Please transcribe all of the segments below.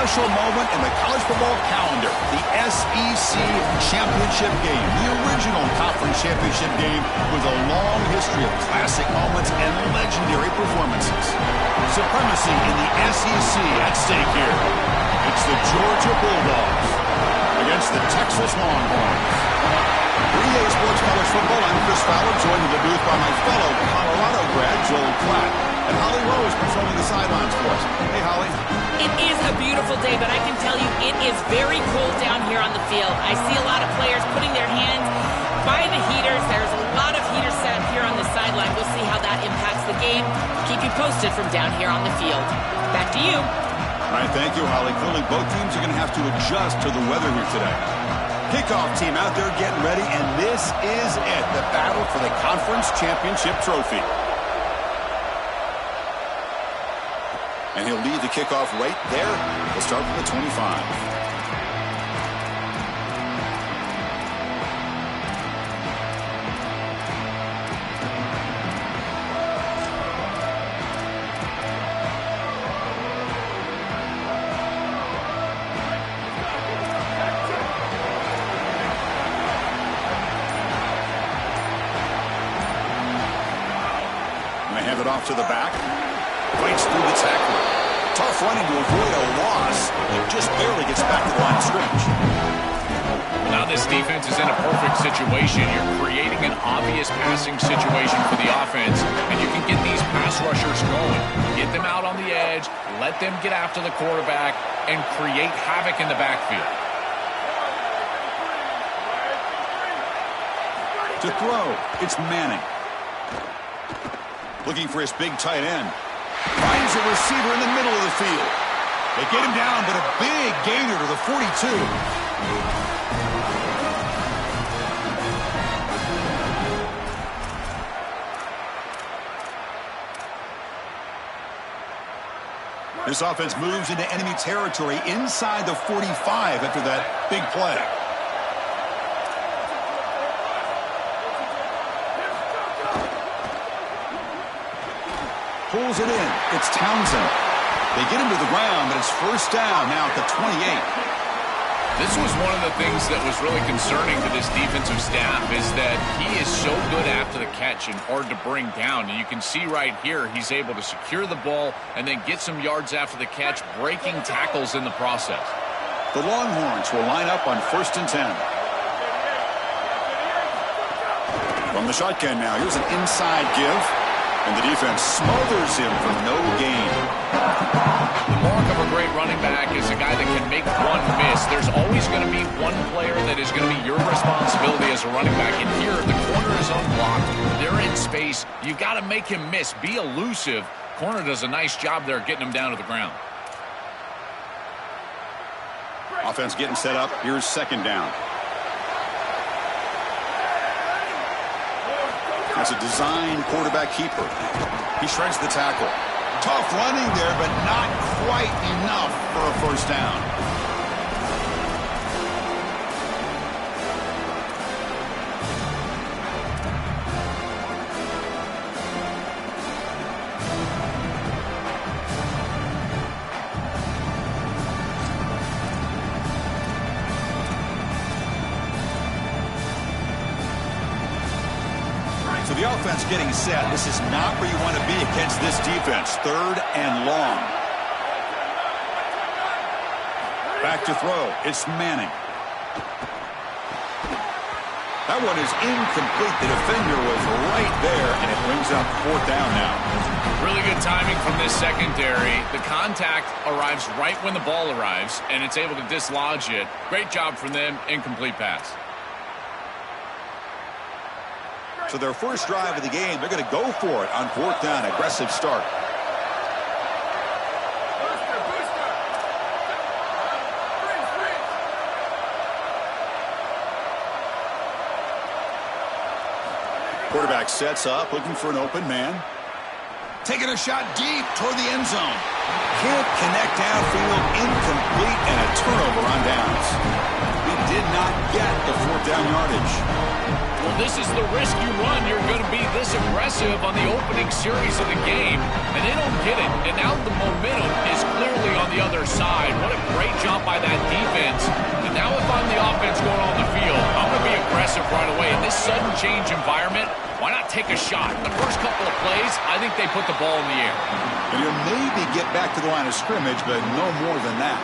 special moment in the college football calendar, the SEC championship game, the original conference championship game with a long history of classic moments and legendary performances. Supremacy in the SEC at stake here. It's the Georgia Bulldogs against the Texas Longhorns. For EA Sports College Football, I'm Chris Fowler, joined in the booth by my fellow Colorado grad, Joel Klatt. And Holly Rose patrolling the sidelines for us. Hey, Holly. It is a beautiful day, but I can tell you it is very cold down here on the field. I see a lot of players putting their hands by the heaters. There's a lot of heaters set up here on the sideline. We'll see how that impacts the game. Keep you posted from down here on the field. Back to you. All right, thank you, Holly. Clearly, both teams are going to have to adjust to the weather here today. Kickoff team out there getting ready, and this is it, the battle for the conference championship trophy. And he'll lead the kickoff right there. He'll start from the 25. Hand it off to the back. Fights through the tackle. Tough running to avoid a loss. It just barely gets back to the line of scrimmage. Now this defense is in a perfect situation. You're creating an obvious passing situation for the offense, and you can get these pass rushers going. Get them out on the edge, let them get after the quarterback, and create havoc in the backfield. To throw, it's Manning. Looking for his big tight end. Finds a receiver in the middle of the field. They get him down, but a big gainer to the 42. This offense moves into enemy territory inside the 45 after that big play. Pulls it in. It's Townsend. They get him to the ground, but it's first down now at the 28. This was one of the things that was really concerning to this defensive staff is that he is so good after the catch and hard to bring down. And you can see right here he's able to secure the ball and then get some yards after the catch, breaking tackles in the process. The Longhorns will line up on 1st and 10. From the shotgun now, here's an inside give. And the defense smothers him for no gain. The mark of a great running back is a guy that can make one miss. There's always going to be one player that is going to be your responsibility as a running back. And here, the corner is unblocked. They're in space. You've got to make him miss. Be elusive. Corner does a nice job there getting him down to the ground. Offense getting set up. Here's 2nd down. That's a design quarterback keeper. He shreds the tackle. Tough running there, but not quite enough for a first down. So the offense getting set. This is not where you want to be against this defense. 3rd and long. Back to throw. It's Manning. That one is incomplete. The defender was right there, and it brings up 4th down now. Really good timing from this secondary. The contact arrives right when the ball arrives, and it's able to dislodge it. Great job from them. Incomplete pass. So their first drive of the game, they're going to go for it on 4th down. Aggressive start. Quarterback sets up, looking for an open man. Taking a shot deep toward the end zone. Can't connect downfield, incomplete, and a turnover on downs. He did not get the 4th down yardage. this is the risk you run. You're going to be this aggressive on the opening series of the game, and they don't get it. And now the momentum is clearly on the other side. What a great job by that defense. And now if I'm the offense going on the field, I'm going to be aggressive right away. In this sudden change environment, why not take a shot? The first couple of plays, I think they put the ball in the air. And you'll maybe get back to the line of scrimmage, but no more than that.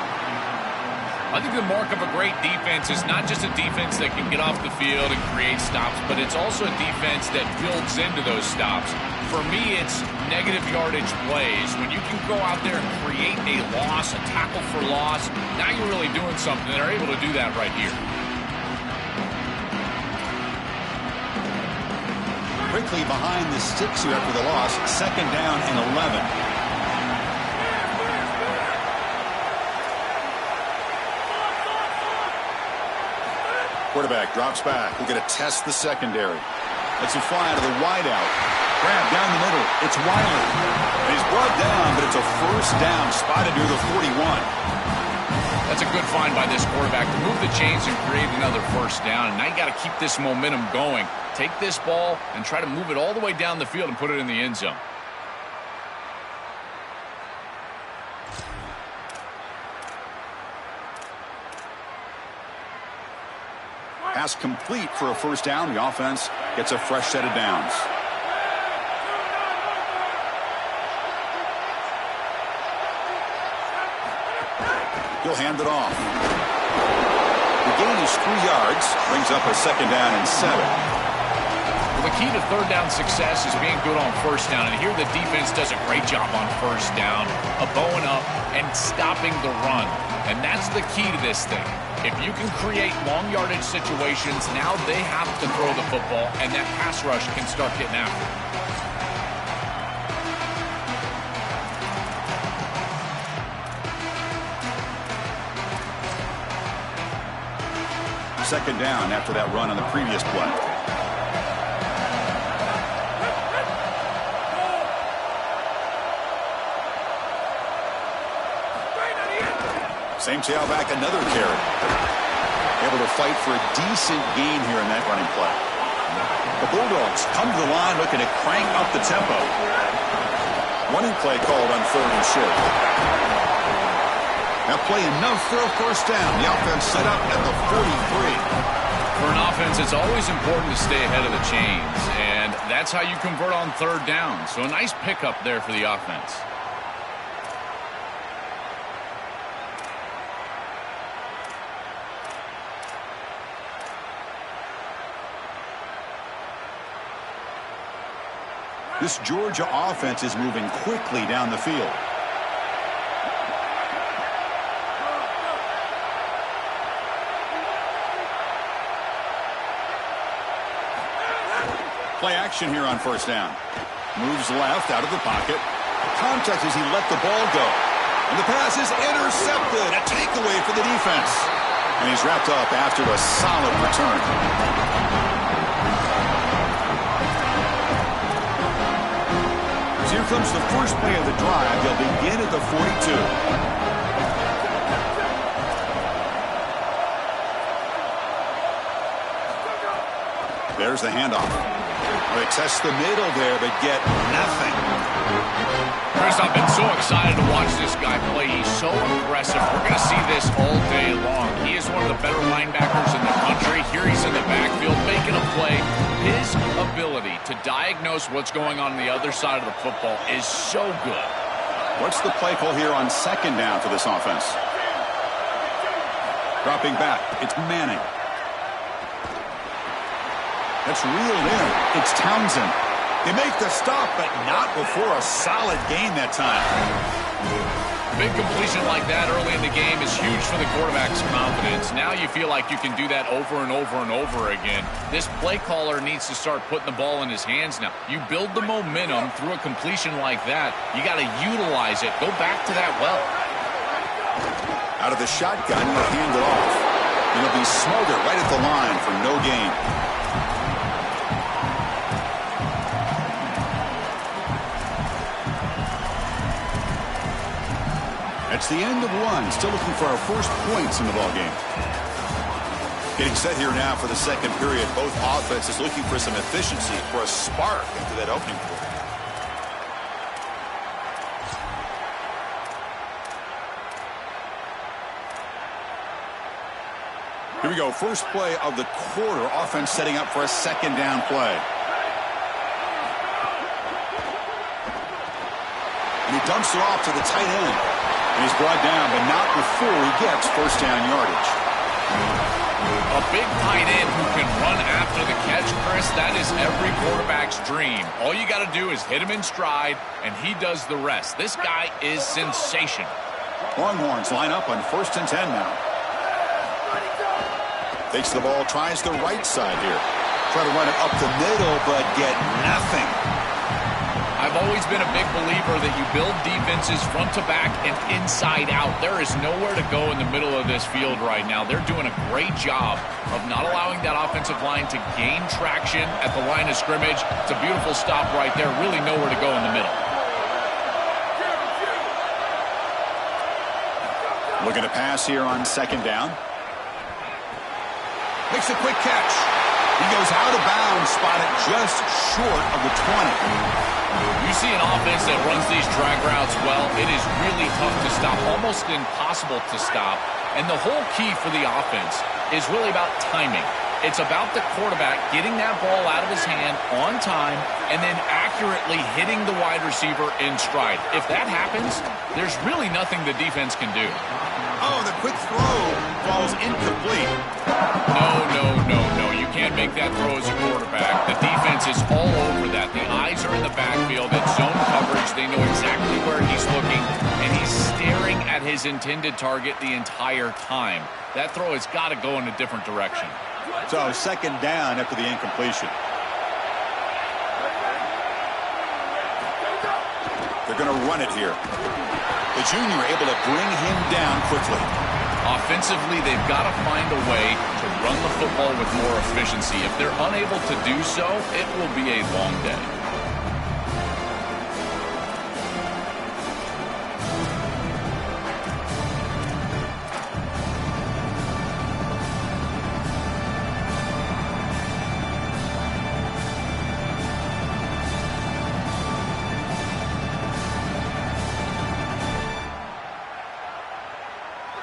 I think the mark of a great defense is not just a defense that can get off the field and create stops, but it's also a defense that builds into those stops. For me, it's negative yardage plays. When you can go out there and create a loss, a tackle for loss, now you're really doing something. They're able to do that right here. Quickly behind the sticks here after the loss. 2nd down and 11. Quarterback drops back. We're going to test the secondary. Let's him fly out of the wideout. Grab down the middle. It's Wiley. And he's brought down, but it's a 1st down, spotted near the 41. That's a good find by this quarterback to move the chains and create another 1st down. And now you got to keep this momentum going. Take this ball and try to move it all the way down the field and put it in the end zone. Pass complete for a 1st down. The offense gets a fresh set of downs. He'll hand it off. The gain is 3 yards. Brings up a 2nd down and 7. Well, the key to 3rd down success is being good on 1st down. And here the defense does a great job on 1st down, bowing up and stopping the run. And that's the key to this thing. If you can create long yardage situations, now they have to throw the football, and that pass rush can start getting after it. 2nd down after that run on the previous play. Same tailback, another carry. Able to fight for a decent gain here in that running play. The Bulldogs come to the line looking to crank up the tempo. Running play called on 3rd and short. Now play enough for a 1st down. The offense set up at the 43. For an offense, it's always important to stay ahead of the chains, and that's how you convert on 3rd down. So a nice pickup there for the offense. This Georgia offense is moving quickly down the field. Play action here on 1st down. Moves left out of the pocket. Contact as he let the ball go. And the pass is intercepted. A takeaway for the defense. And he's wrapped up after a solid return. Here comes the first play of the drive. They'll begin at the 42. There's the handoff. They test the middle there, but get nothing. Chris, I've been so excited to watch this guy play. He's so aggressive. We're going to see this all day long. He is one of the better linebackers in the country. Here he's in the backfield making a play. His ability to diagnose what's going on the other side of the football is so good. What's the play call here on 2nd down for this offense? Dropping back. It's Manning. That's reeled in. It's Townsend. They make the stop, but not before a solid gain that time. Big completion like that early in the game is huge for the quarterback's confidence. Now you feel like you can do that over and over and over again. This play caller needs to start putting the ball in his hands now. You build the momentum through a completion like that. You got to utilize it. Go back to that well. Out of the shotgun, he'll hand it off. It'll be smothered right at the line for no gain. It's the end of one. Still looking for our first points in the ballgame. Getting set here now for the second period. Both offenses looking for some efficiency, for a spark into that opening quarter. Here we go. First play of the quarter. Offense setting up for a second down play. And he dumps it off to the tight end. And he's brought down, but not before he gets first down yardage. A big tight end who can run after the catch, Chris, that is every quarterback's dream. All you got to do is hit him in stride, and he does the rest. This guy is sensational. Longhorns line up on 1st and 10 now. Takes the ball, tries the right side here. Try to run it up the middle, but get nothing. I've always been a big believer that you build defenses front to back and inside out. There is nowhere to go in the middle of this field right now. They're doing a great job of not allowing that offensive line to gain traction at the line of scrimmage. It's a beautiful stop right there. Really nowhere to go in the middle. Looking to pass here on second down. Makes a quick catch. He goes out of bounds, spotted just short of the 20. You see an offense that runs these drag routes well, it is really tough to stop, almost impossible to stop. And the whole key for the offense is really about timing. It's about the quarterback getting that ball out of his hand on time and then accurately hitting the wide receiver in stride. If that happens, there's really nothing the defense can do. Oh, the quick throw falls incomplete. No. You can't make that throw as a quarterback. The defense is all over that. The eyes are in the backfield. It's zone coverage. They know exactly where he's looking, and he's staring at his intended target the entire time. That throw has got to go in a different direction. So second down after the incompletion. They're going to run it here. The junior able to bring him down quickly. Offensively, they've got to find a way to run the football with more efficiency. If they're unable to do so, it will be a long day.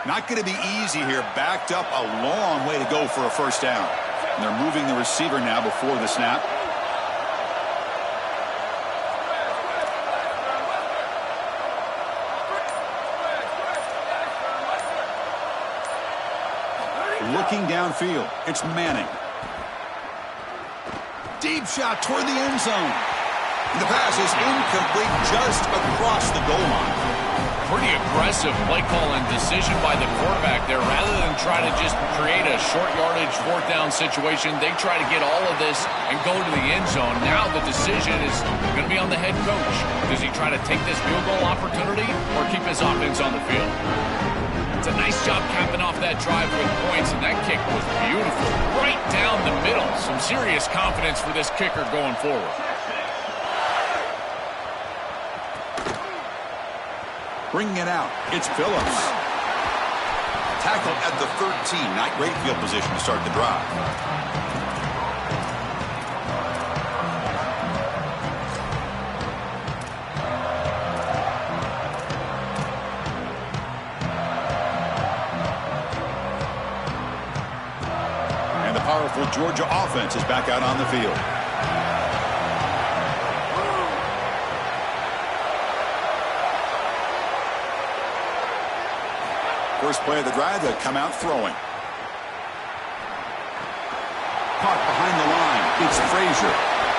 Not going to be easy here. Backed up a long way to go for a first down. And they're moving the receiver now before the snap. Looking downfield. It's Manning. Deep shot toward the end zone. And the pass is incomplete just across the goal line. Pretty aggressive play call and decision by the quarterback there. Rather than try to just create a short yardage, fourth down situation, they try to get all of this and go to the end zone. Now the decision is going to be on the head coach. Does he try to take this field goal opportunity or keep his offense on the field? It's a nice job capping off that drive with points, and that kick was beautiful. Right down the middle. Some serious confidence for this kicker going forward. Bringing it out, it's Phillips. Tackled at the 13, not great field position to start the drive. And the powerful Georgia offense is back out on the field. First play of the drive, they'll come out throwing. Caught behind the line. It's Frazier.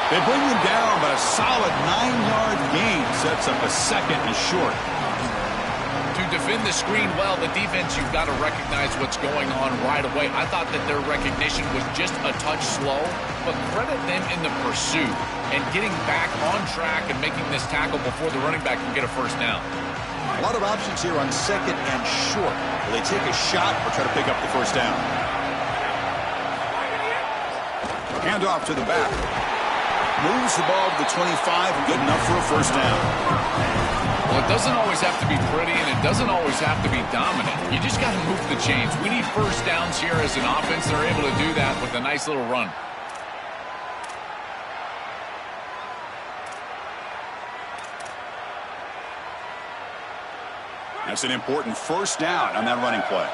They bring him down, but a solid 9-yard gain sets up a second and short. To defend the screen well, the defense, you've got to recognize what's going on right away. I thought that their recognition was just a touch slow, but credit them in the pursuit and getting back on track and making this tackle before the running back can get a first down. A lot of options here on second and short. Will they take a shot or try to pick up the first down? Hand off to the back. Moves the ball to the 25 and good enough for a first down. Well, it doesn't always have to be pretty, and it doesn't always have to be dominant. You just got to move the chains. We need first downs here as an offense. They're able to do that with a nice little run. That's an important first down on that running play.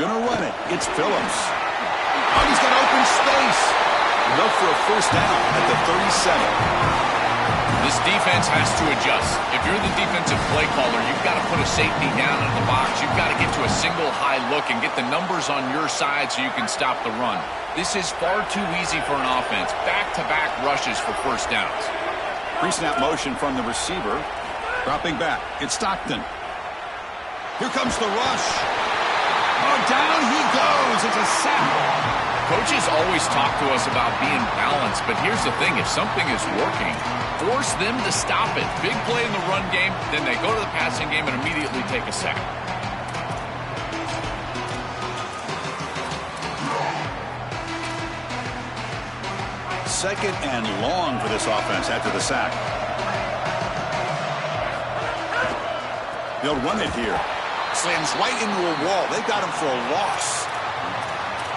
Gonna run it. It's Phillips. Oh, he's got open space. Enough for a first down at the 37. This defense has to adjust. If you're the defensive play caller, you've got to put a safety down in the box. You've got to get to a single high look and get the numbers on your side so you can stop the run. This is far too easy for an offense. Back-to-back rushes for first downs. Pre-snap motion from the receiver. Dropping back. It's Stockton. Here comes the rush. Oh, down he goes. It's a sack. Coaches always talk to us about being balanced, but here's the thing. If something is working, force them to stop it. Big play in the run game, then they go to the passing game and immediately take a sack. Second and long for this offense after the sack. They'll run it here. Slams right into a wall. They've got him for a loss.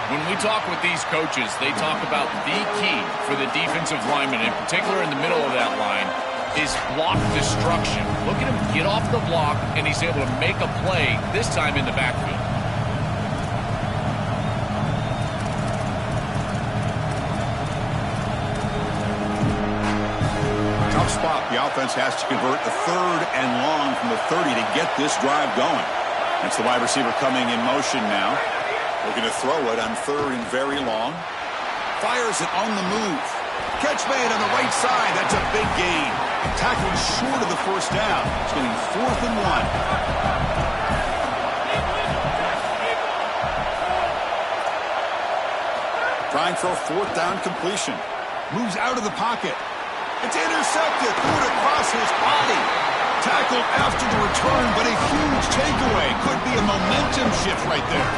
When we talk with these coaches, they talk about the key for the defensive lineman, in particular in the middle of that line, is block destruction. Look at him get off the block, and he's able to make a play, this time in the backfield. Tough spot. The offense has to convert a third and long from the 30 to get this drive going. That's the wide receiver coming in motion now. Looking to throw it on third and very long. Fires it on the move. Catch made on the right side. That's a big gain. Tackled short of the first down. It's getting 4th and 1. Trying for a 4th down completion. Moves out of the pocket. It's intercepted. Threw it across his body. Tackled after the return, but a huge takeaway. Could be a momentum shift right there.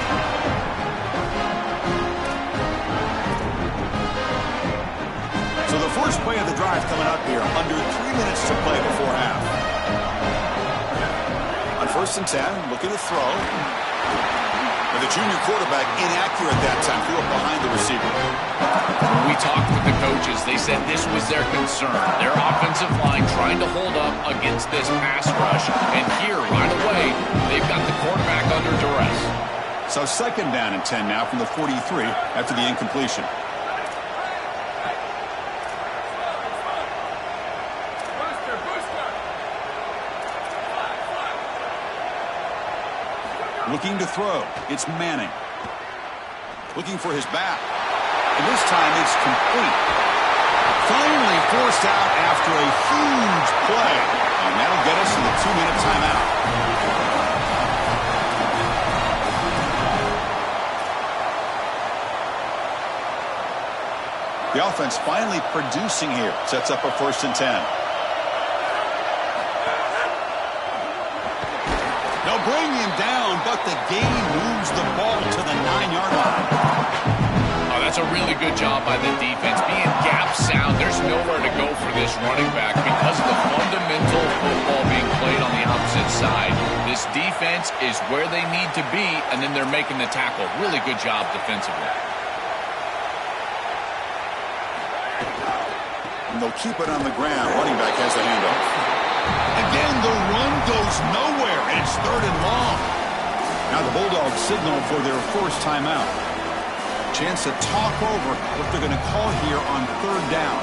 So the first play of the drive coming up here. Under 3 minutes to play before half. On 1st and 10, looking to throw. But the junior quarterback inaccurate that time. Threw it behind the receiver. When we talked with the coaches, they said this was their concern. Their offensive line trying to hold up against this pass rush. And here, right away, they've got the quarterback under duress. So 2nd down and 10 now from the 43 after the incompletion. Looking to throw. It's Manning. Looking for his back. And this time it's complete. Finally forced out after a huge play. And that'll get us to the 2-minute timeout. The offense finally producing here. Sets up a 1st and 10. They'll bring him down, but the game moves the ball to the 9-yard line. Oh, that's a really good job by the defense. Being gap sound, there's nowhere to go for this running back because of the fundamental football being played on the opposite side. This defense is where they need to be, and then they're making the tackle. Really good job defensively. And they'll keep it on the ground. Running back has the handoff. Again, the run goes nowhere, and it's 3rd and long. Now the Bulldogs signal for their first timeout. Chance to talk over what they're going to call here on 3rd down.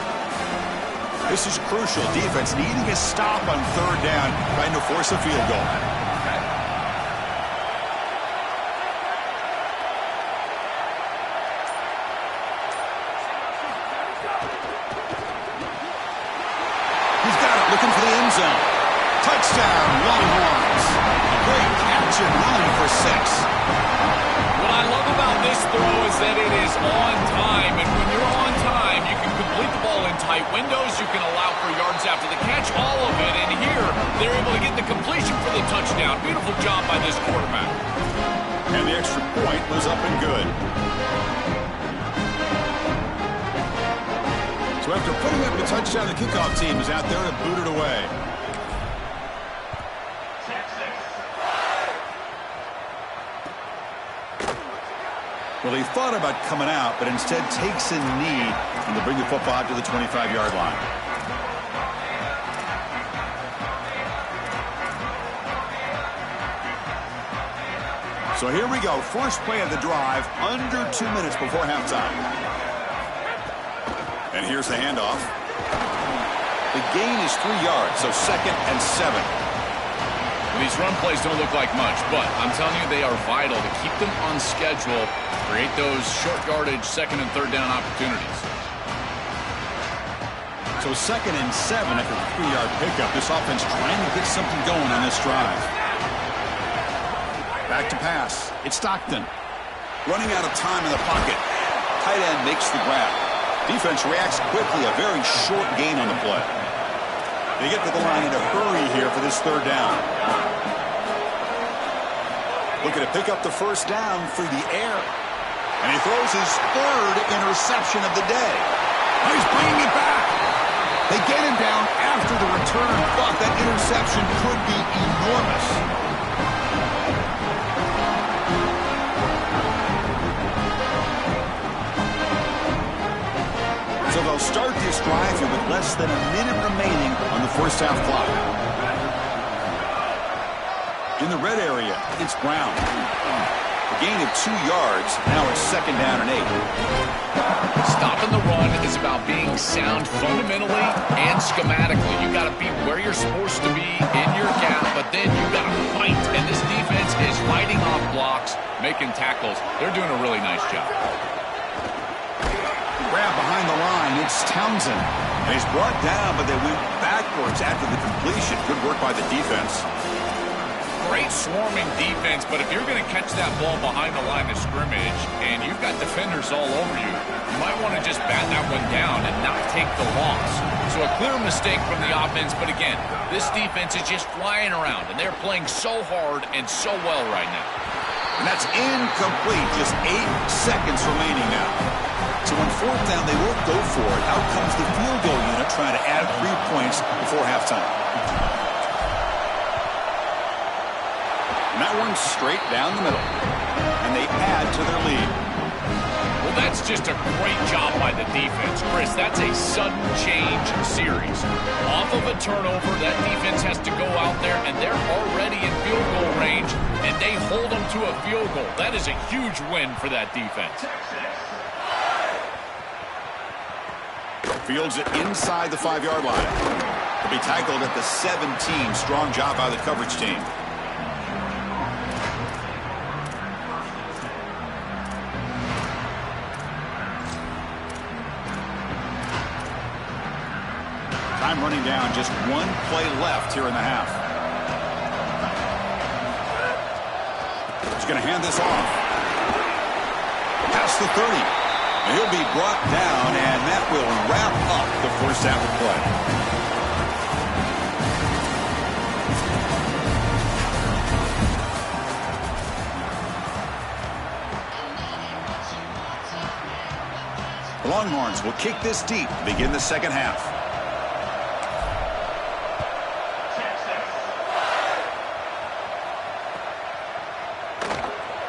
This is crucial. Defense needing a stop on 3rd down, trying to force a field goal. He's got it, looking for the end zone. Touchdown, Longhorns. A great catch and run for 6. What I love about this throw is that it is on time, and when you're on time, you can complete the ball in tight windows, you can allow for yards after the catch, all of it, and here, they're able to get the completion for the touchdown. Beautiful job by this quarterback. And the extra point was up and good. So after putting up a touchdown, the kickoff team is out there to boot it away. Well, he thought about coming out, but instead takes a knee and to bring the football out to the 25-yard line. So here we go. First play of the drive, under 2 minutes before halftime. And here's the handoff. The gain is 3 yards, so 2nd and 7. These run plays don't look like much, but I'm telling you, they are vital to keep them on schedule, create those short yardage 2nd and 3rd down opportunities. So 2nd and 7 after the 3-yard pickup. This offense trying to get something going on this drive. Back to pass. It's Stockton. Running out of time in the pocket. Tight end makes the grab. Defense reacts quickly. A very short gain on the play. They get to the line in a hurry here for this 3rd down. Looking to pick up the 1st down through the air. And he throws his 3rd interception of the day. Oh, he's bringing it back. They get him down after the return. Thought that interception could be enormous. So they'll start this drive here with less than a minute remaining on the first half clock. In the red area, it's Brown. A gain of 2 yards. Now it's 2nd down and 8. Stopping the run is about being sound fundamentally and schematically. You got to be where you're supposed to be in your gap, but then you got to fight. And this defense is fighting off blocks, making tackles. They're doing a really nice job. Grab behind the line, it's Townsend. And he's brought down, but they went backwards after the completion. Good work by the defense. Great swarming defense, but if you're going to catch that ball behind the line of scrimmage and you've got defenders all over you, you might want to just bat that one down and not take the loss. So a clear mistake from the offense, but again, this defense is just flying around, and they're playing so hard and so well right now. And that's incomplete. Just 8 seconds remaining now. So on 4th down, they won't go for it. Out comes the field goal unit trying to add 3 points before halftime. And that one's straight down the middle. And they add to their lead. Well, that's just a great job by the defense, Chris. That's a sudden change series. Off of a turnover, that defense has to go out there, and they're already in field goal range, and they hold them to a field goal. That is a huge win for that defense. Fields it inside the 5-yard line. He'll be tackled at the 17. Strong job by the coverage team. Time running down. Just 1 play left here in the half. He's going to hand this off. Past the 30. He'll be brought down, and that will wrap up the first half of play. The Longhorns will kick this deep to begin the second half.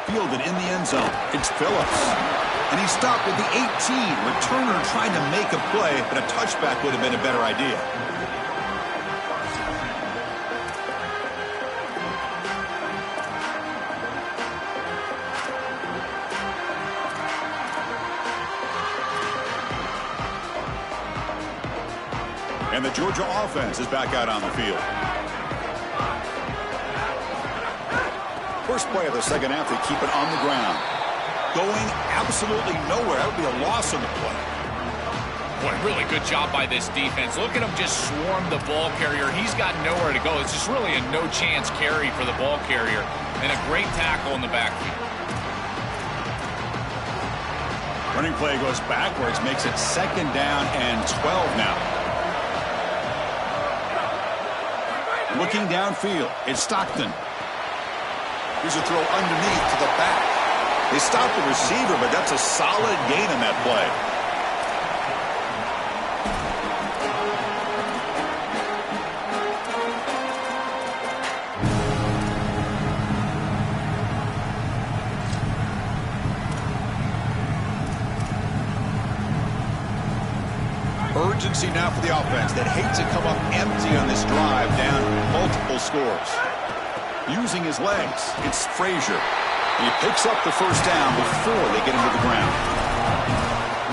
Fielded in the end zone. It's Phillips. And he stopped at the 18. Returner trying to make a play, but a touchback would have been a better idea. And the Georgia offense is back out on the field. First play of the second half, they keep it on the ground. Going absolutely nowhere. That would be a loss on the play. Boy, really good job by this defense. Look at him just swarm the ball carrier. He's got nowhere to go. It's just really a no-chance carry for the ball carrier. And a great tackle in the backfield. Running play goes backwards, makes it 2nd down and 12 now. Looking downfield, it's Stockton. Here's a throw underneath to the back. They stopped the receiver, but that's a solid gain in that play. Urgency now for the offense that hates to come up empty on this drive, down multiple scores. Using his legs, it's Frazier. He picks up the first down before they get him to the ground.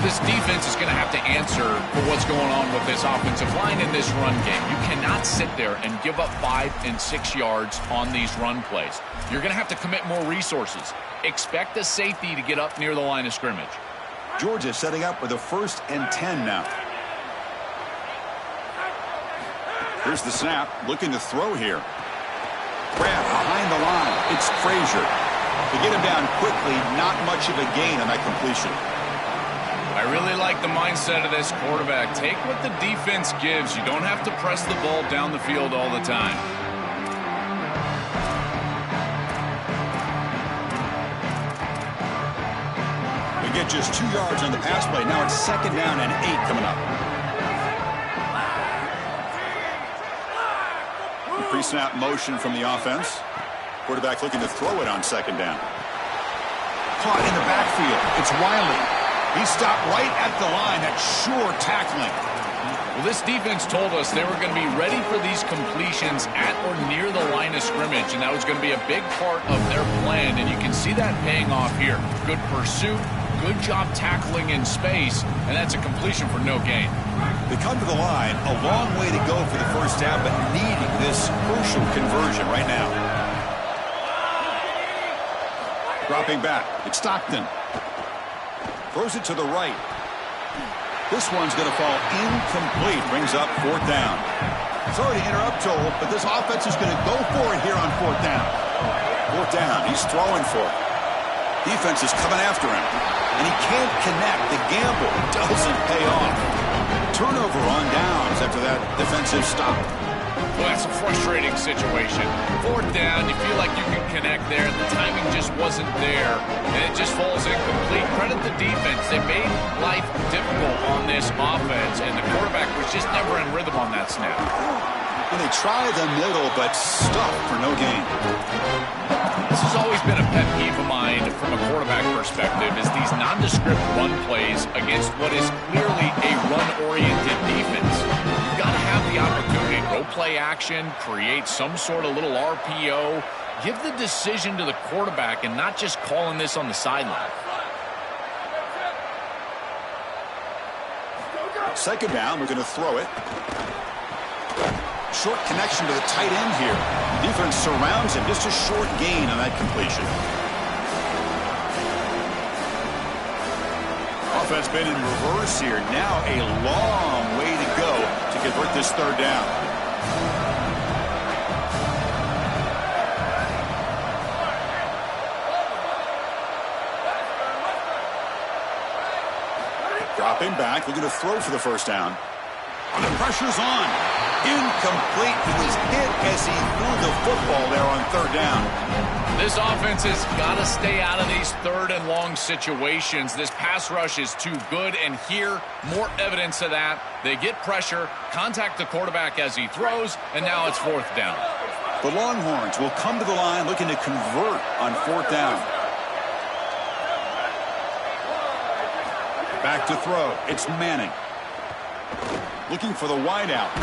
This defense is going to have to answer for what's going on with this offensive line in this run game. You cannot sit there and give up 5 and 6 yards on these run plays. You're going to have to commit more resources. Expect the safety to get up near the line of scrimmage. Georgia setting up with a 1st and 10 now. Here's the snap, looking to throw here. Grab behind the line. It's Frazier. To get him down quickly, not much of a gain on that completion. I really like the mindset of this quarterback. Take what the defense gives. You don't have to press the ball down the field all the time. They get just 2 yards on the pass play. Now it's 2nd down and 8 coming up. Pre-snap motion from the offense. Quarterback looking to throw it on 2nd down. Caught in the backfield. It's Wiley. He stopped right at the line. That's sure tackling. Well, this defense told us they were going to be ready for these completions at or near the line of scrimmage, and that was going to be a big part of their plan, and you can see that paying off here. Good pursuit, good job tackling in space, and that's a completion for no gain. They come to the line, a long way to go for the first down, but needing this crucial conversion right now. Dropping back, it's Stockton. Throws it to the right. This one's going to fall incomplete. Brings up 4th down. Sorry to interrupt, Joel, but this offense is going to go for it here on 4th down. 4th down. He's throwing for it. Defense is coming after him. And he can't connect. The gamble doesn't pay off. Turnover on downs after that defensive stop. Well, that's a frustrating situation. 4th down, you feel like you can connect there. The timing just wasn't there, and it just falls incomplete. Credit the defense. They made life difficult on this offense, and the quarterback was just never in rhythm on that snap. And they try the middle, but stuffed for no gain. This has always been a pet peeve of mine from a quarterback perspective, is these nondescript run plays against what is clearly a run-oriented defense. You've got to have the opportunity to go play action, create some sort of little RPO, give the decision to the quarterback and not just calling this on the sideline. 2nd down, we're going to throw it. Short connection to the tight end here. The defense surrounds him. Just a short gain on that completion. Offense been in reverse here. Now a long way to go to convert this 3rd down. Dropping back, looking to throw for the 1st down. And the pressure's on. Incomplete. He was hit as he threw the football there on 3rd down. This offense has got to stay out of these 3rd and long situations. This pass rush is too good, and here, more evidence of that. They get pressure, contact the quarterback as he throws, and now it's 4th down. The Longhorns will come to the line looking to convert on 4th down. Back to throw. It's Manning. Looking for the wideout.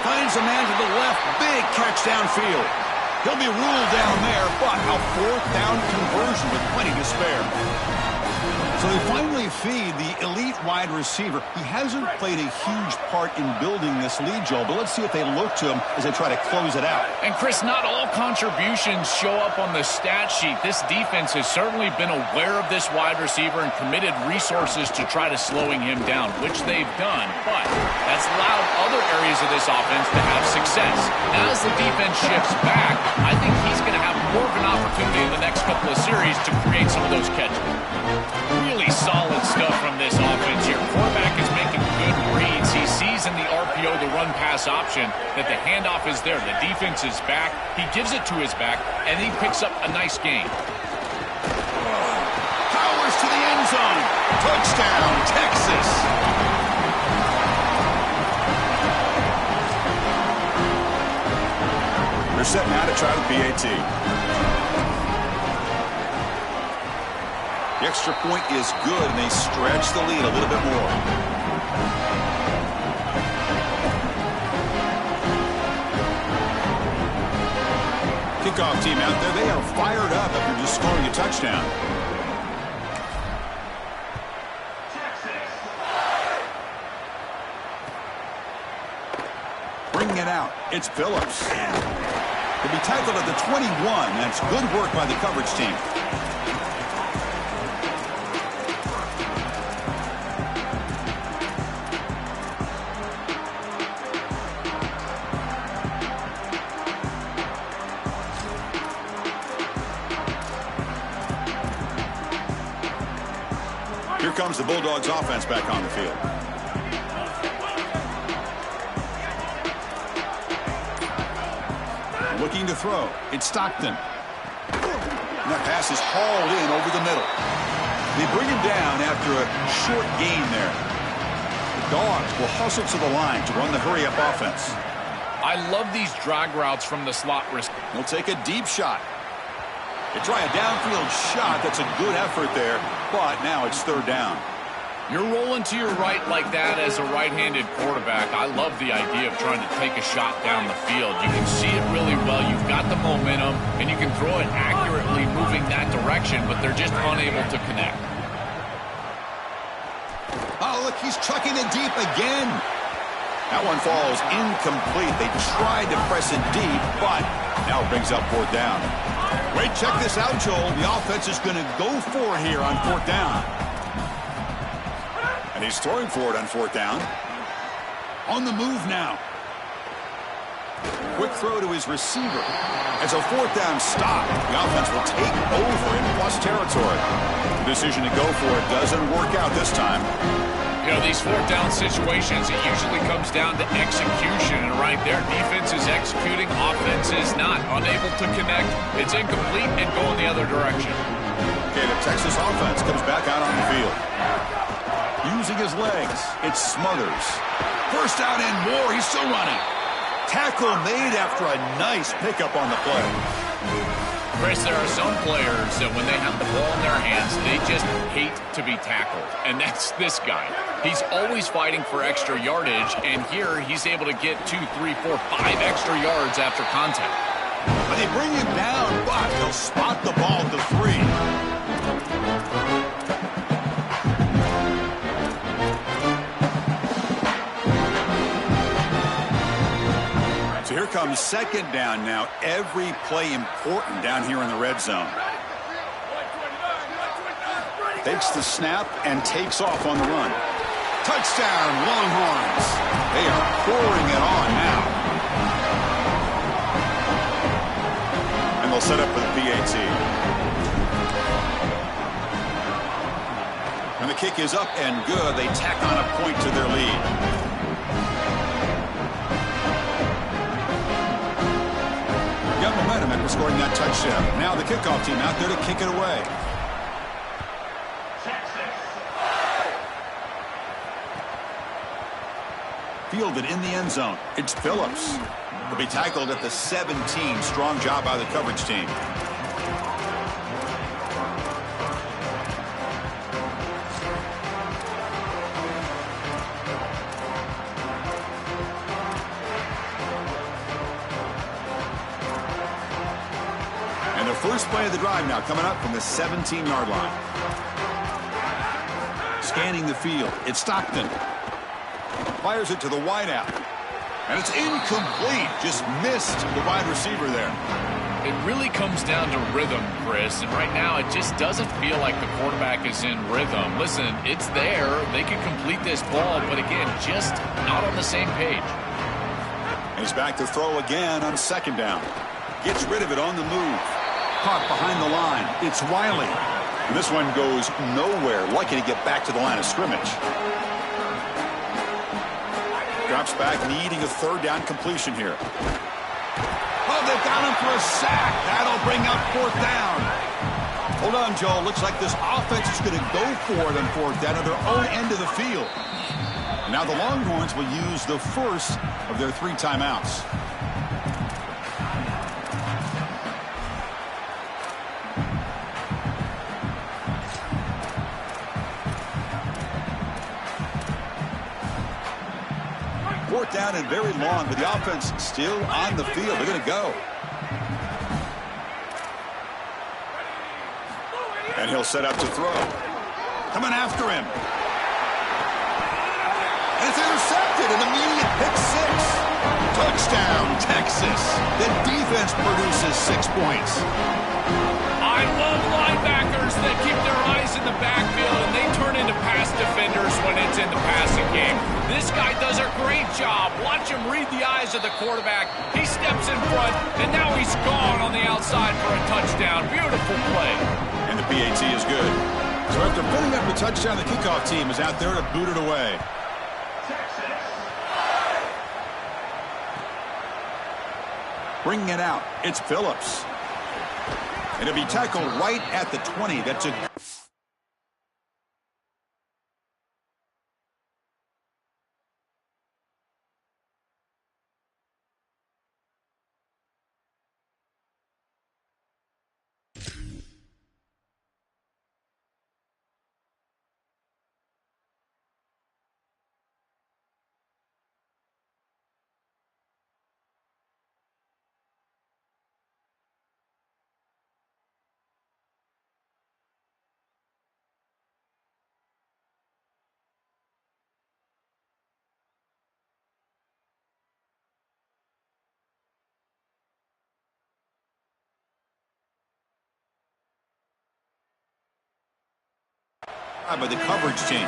Finds a man to the left. Big catch downfield. He'll be ruled down there, but a 4th down conversion with plenty to spare. So they finally feed the elite wide receiver. He hasn't played a huge part in building this lead, Joel, but let's see if they look to him as they try to close it out. And, Chris, not all contributions show up on the stat sheet. This defense has certainly been aware of this wide receiver and committed resources to try to slowing him down, which they've done. But that's allowed other areas of this offense to have success. As the defense shifts back, I think he's going to have more of an opportunity in the next couple of series to create some of those catches. Really solid stuff from this offense here. Quarterback is making good reads. He sees in the RPO, the run-pass option, that the handoff is there. The defense is back. He gives it to his back, and he picks up a nice gain. Powers to the end zone. Touchdown, Texas. They're set now to try the PAT. The extra point is good, and they stretch the lead a little bit more. kickoff team out there, they are fired up after just scoring a touchdown. Bringing it out, it's Phillips. He'll be tackled at the 21. That's good work by the coverage team. Here comes the Bulldogs offense back on the field. Looking to throw. It's Stockton. And that pass is hauled in over the middle. They bring him down after a short gain there. The Dogs will hustle to the line to run the hurry-up offense. I love these drag routes from the slot receiver. He'll take a deep shot. They try a downfield shot. That's a good effort there, but now it's third down. You're rolling to your right like that as a right-handed quarterback. I love the idea of trying to take a shot down the field. You can see it really well. You've got the momentum, and you can throw it accurately moving that direction, but they're just unable to connect. Oh, look, he's chucking it deep again. That one falls incomplete. They tried to press it deep, but now it brings up fourth down. Wait, check this out, Joel. The offense is going to go for it here on fourth down. And he's throwing for it on fourth down. On the move now. Quick throw to his receiver. As a fourth down stop, the offense will take over in plus territory. The decision to go for it doesn't work out this time. You know, these fourth down situations, it usually comes down to execution. And right there, defense is executing, offense is not. Unable to connect. It's incomplete and going the other direction. Okay, the Texas offense comes back out on the field. Using his legs, it's Smothers. First down and more, he's still running. Tackle made after a nice pickup on the play. Chris, there are some players that when they have the ball in their hands, they just hate to be tackled. And that's this guy. He's always fighting for extra yardage, and here he's able to get 2, 3, 4, 5 extra yards after contact. But they bring him down, but they'll spot the ball at the 3. So here comes second down now. Every play important down here in the red zone. Takes the snap and takes off on the run. Touchdown, Longhorns. They are pouring it on now. And they'll set up for the PAT. And the kick is up and good. They tack on a point to their lead. Momentum after scoring that touchdown. Now the kickoff team out there to kick it away. Fielded in the end zone. It's Phillips. He'll be tackled at the 17. Strong job by the coverage team. First play of the drive now coming up from the 17-yard line. Scanning the field. It's Stockton. Fires it to the wideout. And it's incomplete. Just missed the wide receiver there. It really comes down to rhythm, Chris. And right now it just doesn't feel like the quarterback is in rhythm. Listen, it's there. They can complete this ball, but again, just not on the same page. And he's back to throw again on second down. Gets rid of it on the move. Caught behind the line. It's Wiley. And this one goes nowhere. Lucky to get back to the line of scrimmage. Drops back, needing a third down completion here. Oh, they've got him for a sack. That'll bring up fourth down. Hold on, Joe. Looks like this offense is going to go for it on fourth down at their own end of the field. And now the Longhorns will use the first of their 3 timeouts. Fourth down and very long, but the offense still on the field. They're going to go. set up to throw. Coming after him. And it's intercepted, an immediate pick six. Touchdown, Texas. The defense produces 6 points. I love linebackers that keep their eyes in the backfield, and they turn into pass defenders when it's in the passing game. This guy does a great job. Watch him read the eyes of the quarterback. He steps in front, and now he's gone on the outside for a touchdown. Beautiful play. And the PAT is good. So after putting up the touchdown, the kickoff team is out there to boot it away. Bringing it out, it's Phillips. And it'll be tackled right at the 20. That's a... by the coverage team.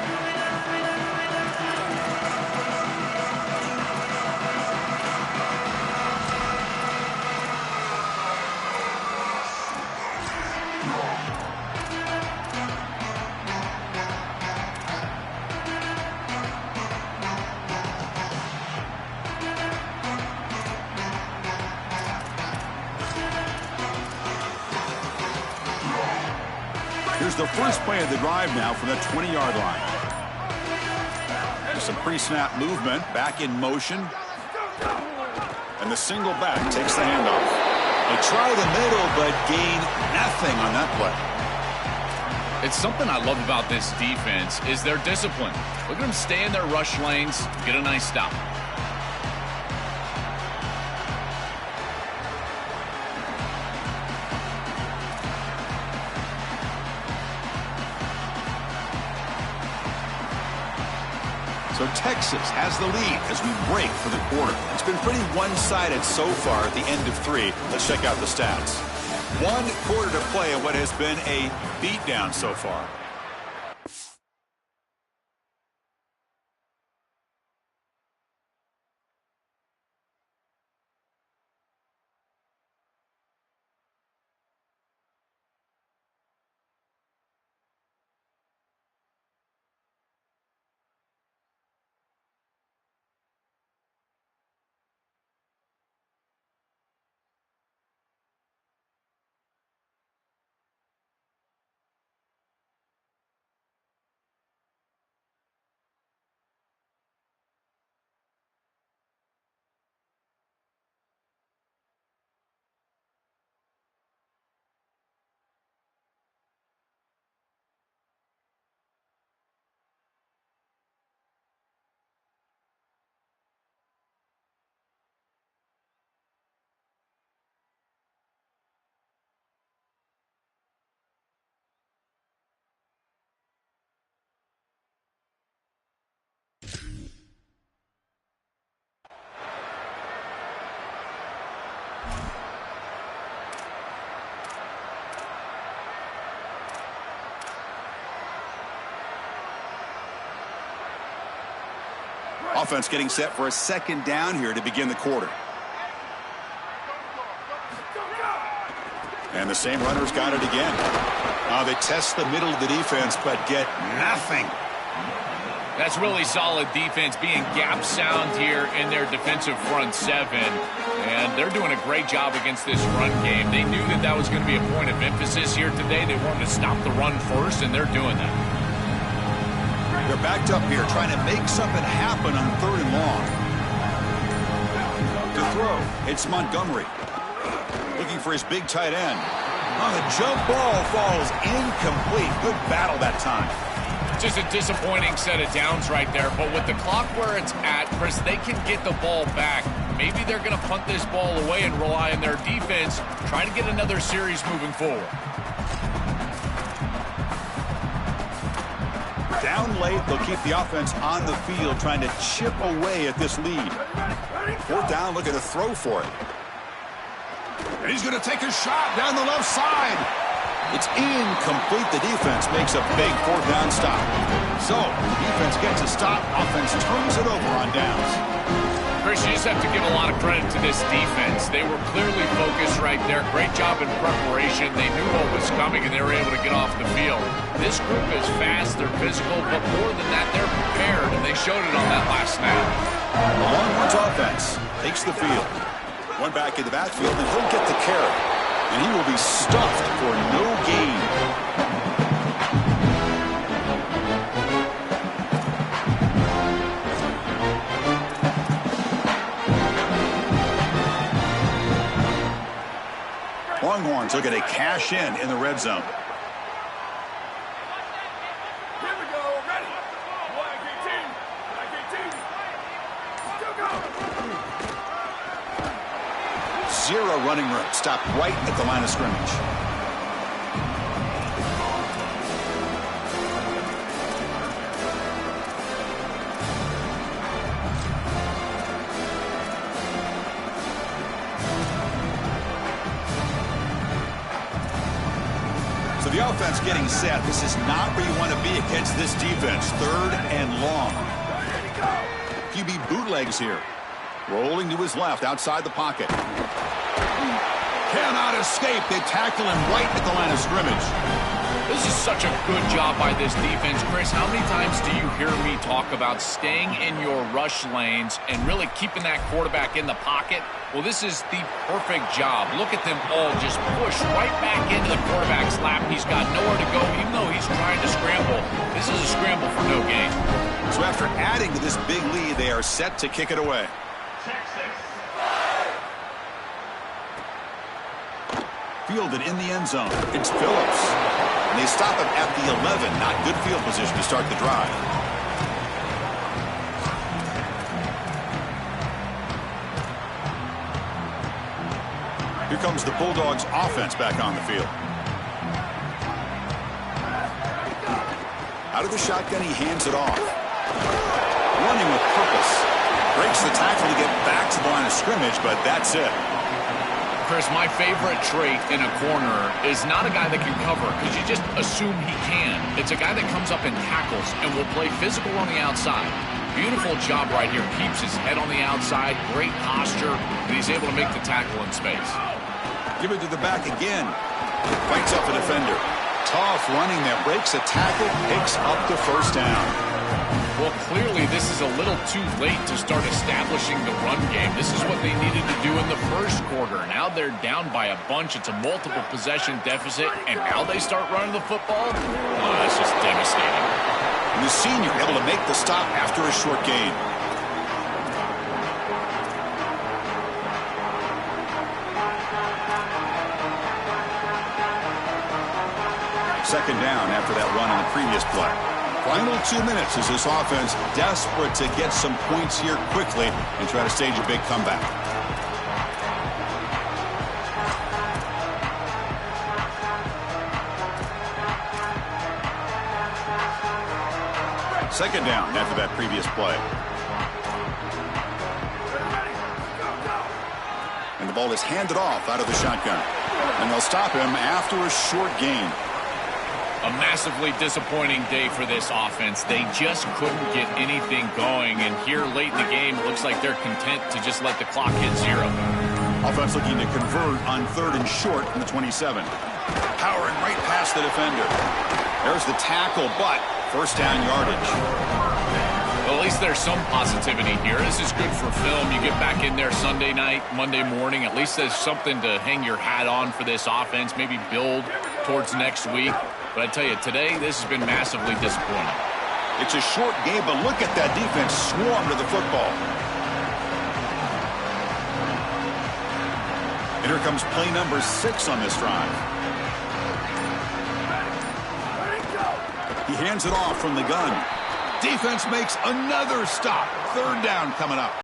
Here's the first play of the drive now from the 20-yard line. There's some pre-snap movement, back in motion. And the single back takes the handoff. They try the middle, but gain nothing on that play. It's something I love about this defense is their discipline. Look at them stay in their rush lanes, get a nice stop. So Texas has the lead as we break for the quarter. It's been pretty one-sided so far at the end of 3. Let's check out the stats. 1 quarter to play in what has been a beatdown so far. Offense getting set for a second down here to begin the quarter. And the same runner's got it again. They test the middle of the defense, but get nothing. That's really solid defense, being gap sound here in their defensive front 7. And they're doing a great job against this run game. They knew that that was going to be a point of emphasis here today. They wanted to stop the run first, and they're doing that. They're backed up here, trying to make something happen on 3rd and long. To throw, it's Montgomery. Looking for his big tight end. The jump ball falls incomplete. Good battle that time. Just a disappointing set of downs right there. But with the clock where it's at, Chris, they can get the ball back. Maybe they're going to punt this ball away and rely on their defense, try to get another series moving forward. Down late, they'll keep the offense on the field, trying to chip away at this lead. Fourth down, looking to throw for it. And he's going to take a shot down the left side. It's incomplete. The defense makes a big fourth down stop. So, the defense gets a stop. Offense turns it over on downs. Chris, you just have to give a lot of credit to this defense. They were clearly focused right there. Great job in preparation. They knew what was coming, and they were able to get off the field. This group is fast, they're physical, but more than that, they're prepared, and they showed it on that last snap. The Longhorns offense takes the field. One back in the backfield, and he'll get the carry. And he will be stuffed for no gain. Longhorns looking to cash in the red zone. Here we go. Ready? Zero running room. Stopped right at the line of scrimmage. So the offense getting set. This is not where you want to be against this defense. Third and long. QB bootlegs here. Rolling to his left outside the pocket. Cannot escape. They tackle him right at the line of scrimmage. This is such a good job by this defense. Chris, how many times do you hear me talk about staying in your rush lanes and really keeping that quarterback in the pocket? Well, this is the perfect job. Look at them all just push right back into the quarterback's lap. He's got nowhere to go, even though he's trying to scramble. This is a scramble for no gain. So after adding to this big lead, they are set to kick it away. Fielded in the end zone. It's Phillips. And they stop him at the 11. Not good field position to start the drive. Here comes the Bulldogs offense back on the field. Out of the shotgun, he hands it off. Running with purpose. Breaks the tackle to get back to the line of scrimmage, but that's it. Chris, my favorite trait in a corner is not a guy that can cover because you just assume he can. It's a guy that comes up and tackles and will play physical on the outside. Beautiful job right here. Keeps his head on the outside. Great posture. And he's able to make the tackle in space. Give it to the back again. Fights up a defender. Tough running there. Breaks a tackle. Picks up the first down. Well, clearly this is a little too late to start establishing the run game. This is what they needed to do in the first quarter. Now they're down by a bunch. It's a multiple possession deficit, and now they start running the football? Oh, that's just devastating. And the senior able to make the stop after a short gain. Second down after that run on the previous play. Final 2 minutes as this offense desperate to get some points here quickly and try to stage a big comeback. Second down after that previous play. And the ball is handed off out of the shotgun. And they'll stop him after a short gain. A massively disappointing day for this offense. They just couldn't get anything going. And here late in the game, it looks like they're content to just let the clock hit zero. Offense looking to convert on third and short from the 27. Powering right past the defender. There's the tackle, but first down yardage. Well, at least there's some positivity here. This is good for film. You get back in there Sunday night, Monday morning. At least there's something to hang your hat on for this offense. Maybe build towards next week. But I tell you, today, this has been massively disappointing. It's a short game, but look at that defense swarm to the football. And here comes play number 6 on this drive. He hands it off from the gun. Defense makes another stop. Third down coming up.